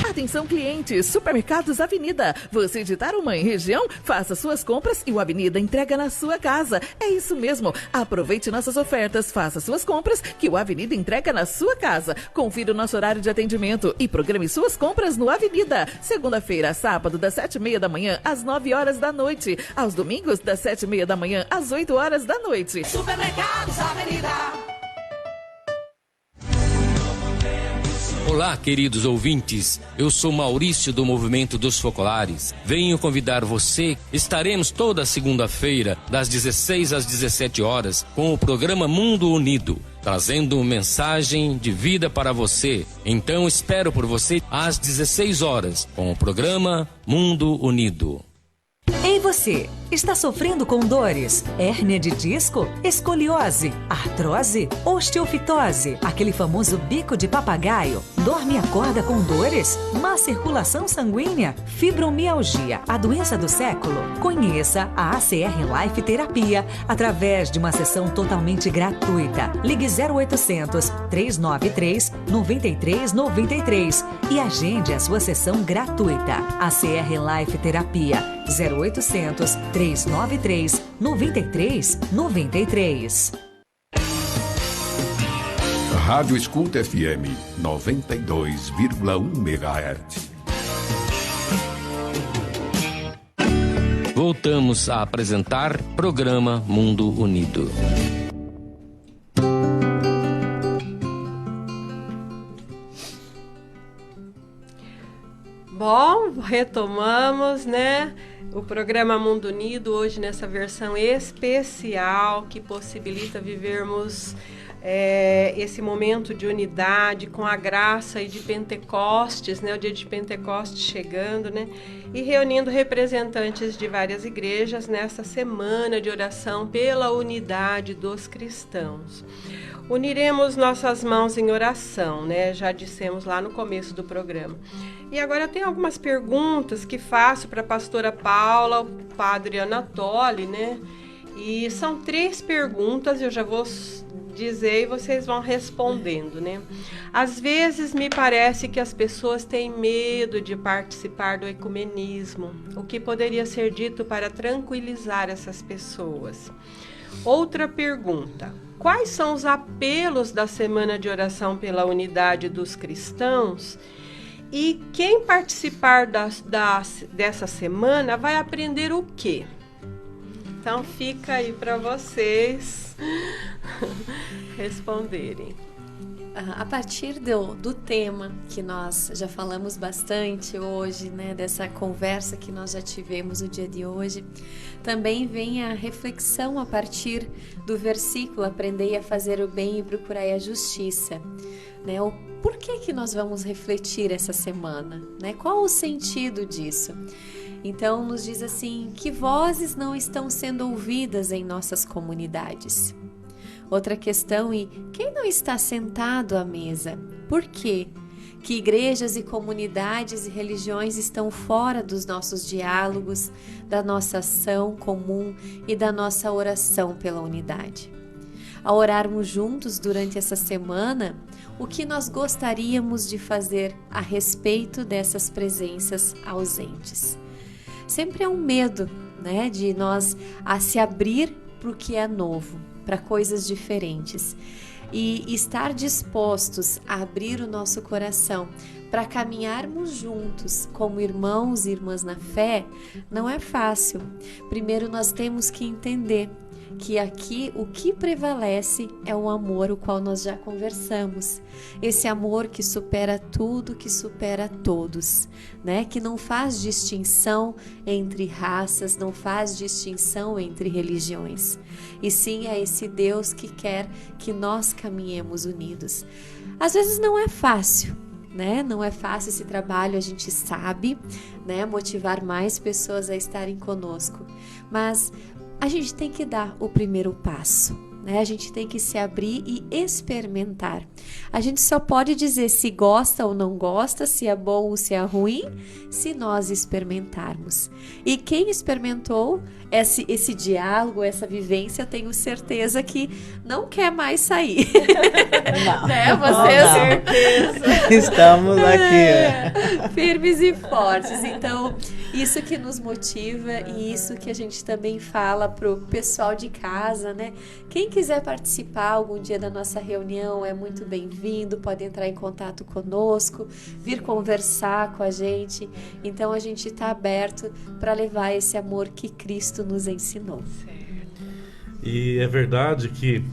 Atenção clientes, Supermercados Avenida. Você de Tarumã e região, faça suas compras e o Avenida entrega na sua casa. É isso mesmo, aproveite nossas ofertas, faça suas compras que o Avenida entrega na sua casa. Confira o nosso horário de atendimento e programe suas compras no Avenida. Segunda-feira a sábado, das 7h30 da manhã às 9 horas da noite. Aos domingos, das 7h30 da manhã às 8 horas da noite.
Supermercados Avenida.
Olá, queridos ouvintes. Eu sou Maurício do Movimento dos Focolares. Venho convidar você. Estaremos toda segunda-feira, das 16 às 17 horas, com o programa Mundo Unido, trazendo mensagem de vida para você. Então espero por você às 16 horas, com o programa Mundo Unido.
Ei você, está sofrendo com dores, hérnia de disco, escoliose, artrose, osteofitose, aquele famoso bico de papagaio? Dorme e acorda com dores? Má circulação sanguínea? Fibromialgia, a doença do século? Conheça a ACR Life Terapia através de uma sessão totalmente gratuita. Ligue 0800 393 9393 e agende a sua sessão gratuita. ACR Life Terapia 0800 393 9393.
Rádio Escuta FM 92,1 MHz.
Voltamos a apresentar programa Mundo Unido.
Bom, retomamos, né? O programa Mundo Unido, hoje nessa versão especial que possibilita vivermos esse momento de unidade com a graça e de Pentecostes, né, o dia de Pentecostes chegando, né, e reunindo representantes de várias igrejas nessa semana de oração pela unidade dos cristãos. Uniremos nossas mãos em oração, né, já dissemos lá no começo do programa. E agora tem algumas perguntas que faço para a pastora Paula, o padre Anatoly, né, e são 3 perguntas, eu já vou dizer e vocês vão respondendo, né? Às vezes me parece que as pessoas têm medo de participar do ecumenismo, o que poderia ser dito para tranquilizar essas pessoas. Outra pergunta: quais são os apelos da Semana de Oração pela Unidade dos Cristãos? E quem participar dessa semana vai aprender o quê? Então fica aí para vocês responderem.
A partir do tema que nós já falamos bastante hoje, né, dessa conversa que nós já tivemos no dia de hoje, também vem a reflexão a partir do versículo: aprendei a fazer o bem e procurai a justiça. Né? Por que nós vamos refletir essa semana? Né? Qual o sentido disso? Então nos diz assim: que vozes não estão sendo ouvidas em nossas comunidades? Outra questão: e quem não está sentado à mesa? Por quê? Que igrejas e comunidades e religiões estão fora dos nossos diálogos, da nossa ação comum e da nossa oração pela unidade? Ao orarmos juntos durante essa semana, o que nós gostaríamos de fazer a respeito dessas presenças ausentes? Sempre é um medo, né, de nós se abrir para o que é novo, para coisas diferentes, e estar dispostos a abrir o nosso coração para caminharmos juntos como irmãos e irmãs na fé não é fácil. Primeiro nós temos que entender que aqui o que prevalece é o amor, o qual nós já conversamos. Esse amor que supera tudo, que supera todos, né? Que não faz distinção entre raças, não faz distinção entre religiões. E sim é esse Deus que quer que nós caminhemos unidos. Às vezes não é fácil, né? Não é fácil esse trabalho, a gente sabe, né? Motivar mais pessoas a estarem conosco. Mas a gente tem que dar o primeiro passo, né? A gente tem que se abrir e experimentar. A gente só pode dizer se gosta ou não gosta, se é bom ou se é ruim, se nós experimentarmos. E quem experimentou esse diálogo, essa vivência, tenho certeza que não quer mais sair.
Não,
né? Vocês,
não.
certeza.
Estamos aqui.
Firmes e fortes. Então, isso que nos motiva e isso que a gente também fala pro pessoal de casa, né? Quem quiser participar algum dia da nossa reunião é muito bem-vindo, pode entrar em contato conosco, vir conversar com a gente. Então, a gente está aberto para levar esse amor que Cristo nos ensinou.
E é verdade que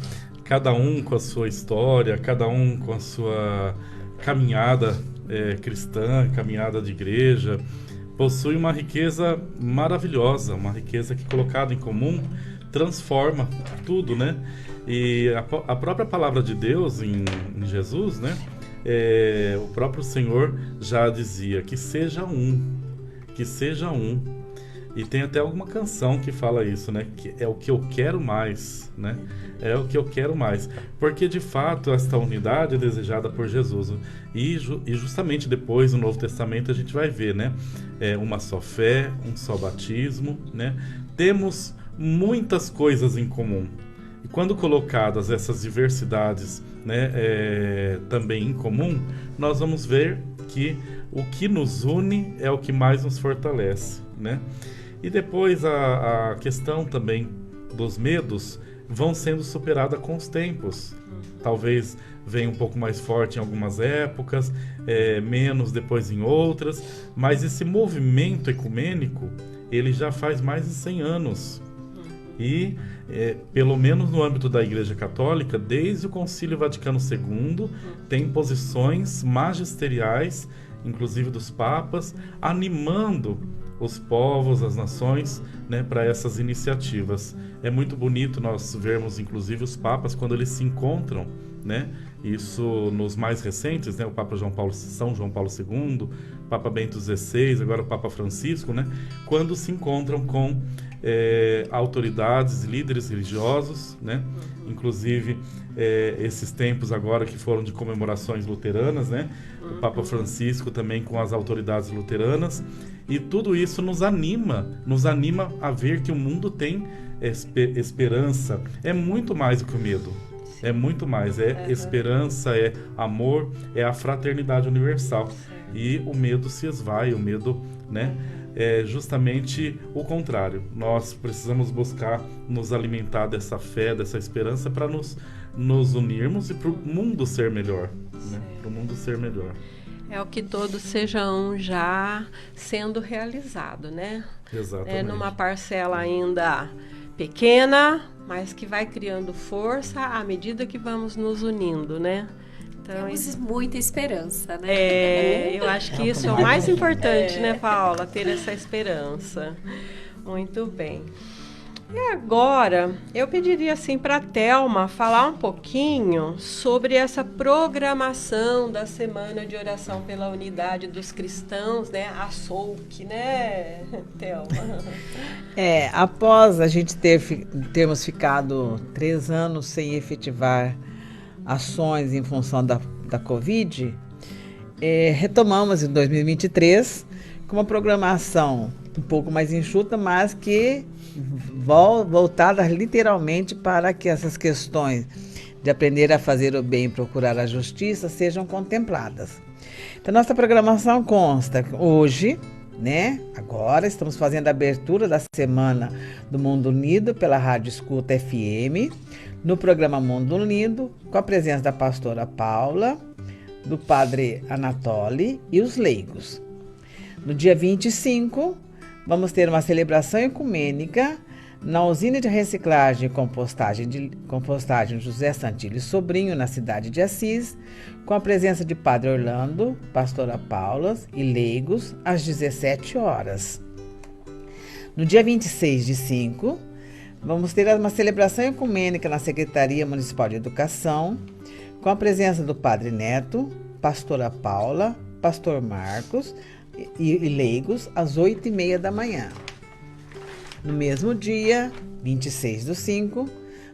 cada um com a sua história, cada um com a sua caminhada cristã, caminhada de igreja, possui uma riqueza maravilhosa, uma riqueza que, colocada em comum, transforma tudo, né? E a própria palavra de Deus em Jesus, né? O próprio Senhor já dizia que seja um, que seja um. E tem até alguma canção que fala isso, né? Que é o que eu quero mais, né? É o que eu quero mais. Porque, de fato, esta unidade é desejada por Jesus. E justamente depois, no Novo Testamento, a gente vai ver, né? Uma só fé, um só batismo, né? Temos muitas coisas em comum. E quando colocadas essas diversidades, né, também em comum, nós vamos ver que o que nos une é o que mais nos fortalece, né? E depois a questão também dos medos vão sendo superada com os tempos. Talvez venha um pouco mais forte em algumas épocas, menos depois em outras, mas esse movimento ecumênico, ele já faz mais de 100 anos. E, pelo menos no âmbito da Igreja Católica, desde o Concílio Vaticano II, tem posições magisteriais, inclusive dos papas, animando os povos, as nações, né, para essas iniciativas. É muito bonito nós vermos, inclusive, os papas quando eles se encontram, né? Isso nos mais recentes, né? O Papa São João Paulo II, Papa Bento XVI, agora o Papa Francisco, né? Quando se encontram com autoridades, líderes religiosos, né? Inclusive esses tempos agora que foram de comemorações luteranas, né? O Papa Francisco também com as autoridades luteranas, e tudo isso nos anima a ver que o mundo tem esperança. É muito mais do que o medo. É muito mais, esperança, é amor, é a fraternidade universal. E o medo se esvai, o medo, né, é justamente o contrário. Nós precisamos buscar nos alimentar dessa fé, dessa esperança para nos unirmos e para o mundo ser melhor, né? Para o mundo ser melhor.
É o que todos sejam já sendo realizado, né?
Exatamente.
Numa parcela ainda pequena, mas que vai criando força à medida que vamos nos unindo, né? Então,
temos muita esperança, né?
Eu acho que isso é o mais importante, né, Paula? Ter essa esperança. Muito bem. E agora, eu pediria assim para a Thelma falar um pouquinho sobre essa programação da Semana de Oração pela Unidade dos Cristãos, né? A SOUC, né, Thelma?
Após a gente termos ficado 3 anos sem efetivar ações em função da Covid, retomamos em 2023 com uma programação um pouco mais enxuta, mas que voltada literalmente para que essas questões de aprender a fazer o bem e procurar a justiça sejam contempladas. Então, nossa programação consta hoje, né? Agora estamos fazendo a abertura da Semana do Mundo Unido pela Rádio Escuta FM, no programa Mundo Unido, com a presença da pastora Paula, do padre Anatoly e os leigos. No dia 25, vamos ter uma celebração ecumênica na usina de reciclagem e compostagem José Santilli Sobrinho, na cidade de Assis, com a presença de padre Orlando, pastora Paula e leigos, às 17 horas. No dia 26/5, vamos ter uma celebração ecumênica na Secretaria Municipal de Educação, com a presença do padre Neto, pastora Paula, pastor Marcos e leigos, às 8h30 da manhã. No mesmo dia, 26/5,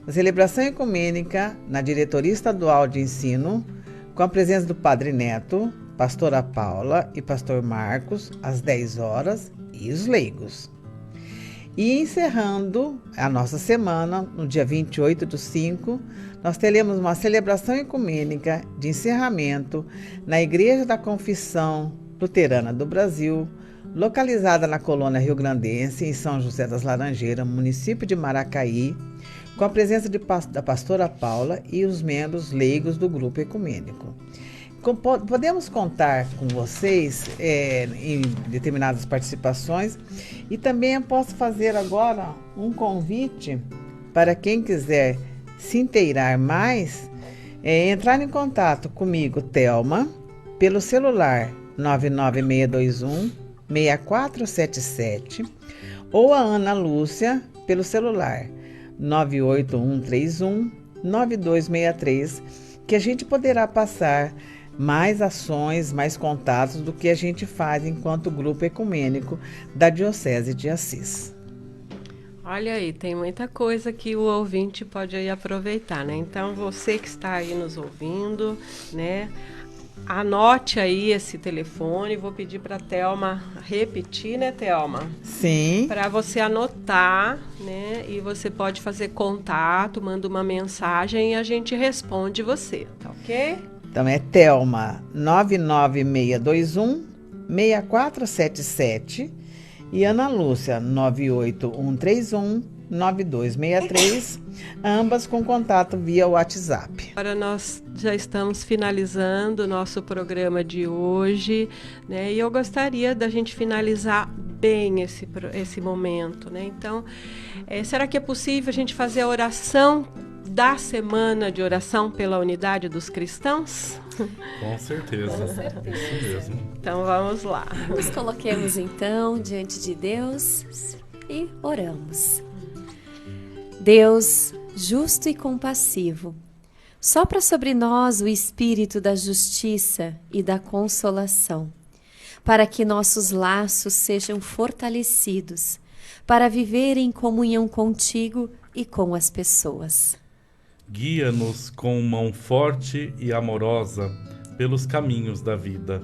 a celebração ecumênica na Diretoria Estadual de Ensino, com a presença do padre Neto, pastora Paula e pastor Marcos, às 10 horas, e os leigos. E encerrando a nossa semana, no dia 28/5, nós teremos uma celebração ecumênica de encerramento na Igreja da Confissão Luterana do Brasil, localizada na colônia rio-grandense, em São José das Laranjeiras, município de Maracaí, com a presença da pastora Paula e os membros leigos do grupo ecumênico. Podemos contar com vocês em determinadas participações, e também eu posso fazer agora um convite para quem quiser se inteirar mais, entrar em contato comigo, Thelma, pelo celular 99621-6477, ou a Ana Lúcia pelo celular 98131-9263, que a gente poderá passar mais ações, mais contatos do que a gente faz enquanto grupo ecumênico da Diocese de Assis.
Olha aí, tem muita coisa que o ouvinte pode aí aproveitar, né? Então, você que está aí nos ouvindo, né? Anote aí esse telefone, vou pedir para a Thelma repetir, né, Thelma?
Sim.
Para você anotar, né? E você pode fazer contato, manda uma mensagem e a gente responde você, tá ok?
Então é Thelma 99621-6477 e Ana Lúcia 98131-9263, ambas com contato via WhatsApp.
Agora nós já estamos finalizando o nosso programa de hoje, né? E eu gostaria da gente finalizar bem esse momento, né? Então, será que é possível a gente fazer a oração da Semana de Oração pela Unidade dos Cristãos?
Com certeza.
Com certeza.
Isso mesmo.
Então vamos lá.
Nos coloquemos então diante de Deus e oramos. Deus, justo e compassivo, sopra sobre nós o espírito da justiça e da consolação, para que nossos laços sejam fortalecidos, para viver em comunhão contigo e com as pessoas.
Guia-nos com mão forte e amorosa pelos caminhos da vida.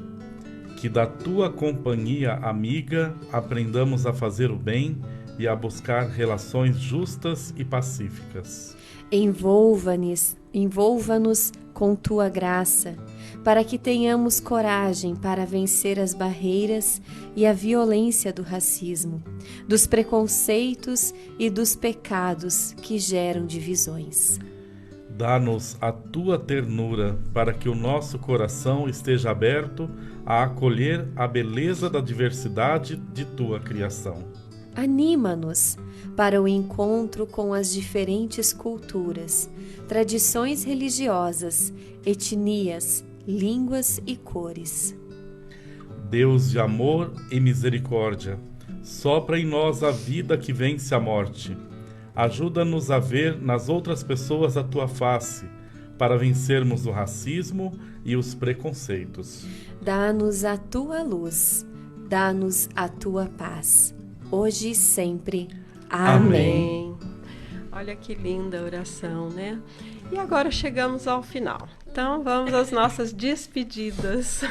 Que da tua companhia amiga aprendamos a fazer o bem e a buscar relações justas e pacíficas.
Envolva-nos com tua graça, para que tenhamos coragem para vencer as barreiras e a violência do racismo, dos preconceitos e dos pecados que geram divisões.
Dá-nos a tua ternura para que o nosso coração esteja aberto a acolher a beleza da diversidade de tua criação.
Anima-nos para o encontro com as diferentes culturas, tradições religiosas, etnias, línguas e cores.
Deus de amor e misericórdia, sopra em nós a vida que vence a morte. Ajuda-nos a ver nas outras pessoas a tua face, para vencermos o racismo e os preconceitos.
Dá-nos a tua luz, dá-nos a tua paz, hoje e sempre. Amém.
Olha que linda a oração, né? E agora chegamos ao final. Então vamos às nossas despedidas.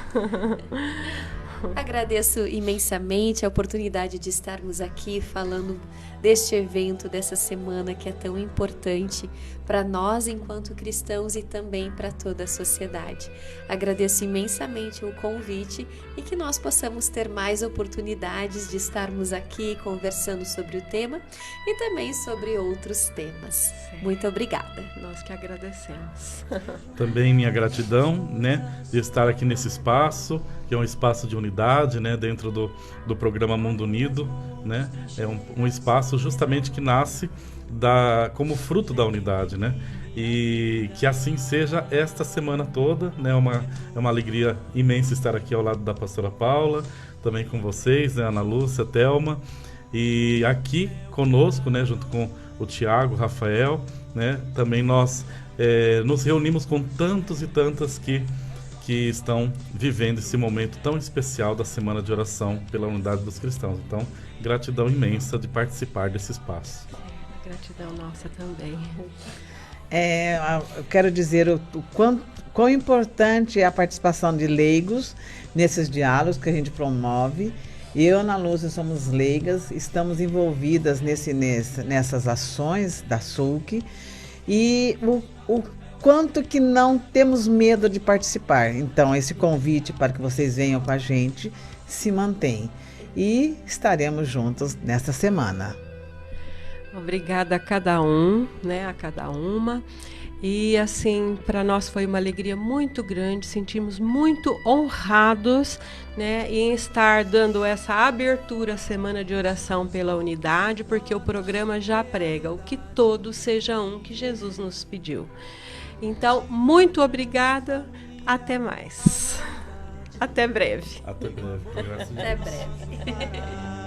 Agradeço imensamente a oportunidade de estarmos aqui falando deste evento, dessa semana que é tão importante para nós enquanto cristãos e também para toda a sociedade. Agradeço imensamente o convite e que nós possamos ter mais oportunidades de estarmos aqui conversando sobre o tema e também sobre outros temas. Muito obrigada.
Nós que agradecemos.
Também minha gratidão, né, de estar aqui nesse espaço, que é um espaço de unidade, né, dentro do programa Mundo Unido, né, é um espaço justamente que nasce como fruto da unidade, né, e que assim seja esta semana toda, né, é uma alegria imensa estar aqui ao lado da pastora Paula, também com vocês, né, Ana Lúcia, Thelma, e aqui conosco, né, junto com o Tiago, Rafael, né, também nós nos reunimos com tantos e tantas que estão vivendo esse momento tão especial da Semana de Oração pela Unidade dos Cristãos. Então, gratidão imensa de participar desse espaço.
Gratidão nossa também.
Eu quero dizer o quão importante é a participação de leigos nesses diálogos que a gente promove. Eu, Ana Lúcia, somos leigas, estamos envolvidas nessas ações da SUC e o quanto que não temos medo de participar. Então, esse convite para que vocês venham com a gente se mantém. E estaremos juntos nesta semana.
Obrigada a cada um, né, a cada uma. E assim, para nós foi uma alegria muito grande, sentimos muito honrados, né, em estar dando essa abertura à Semana de Oração pela Unidade, porque o programa já prega o que todos sejam um, que Jesus nos pediu. Então, muito obrigada, até mais. Até breve.
Até breve.
Até breve.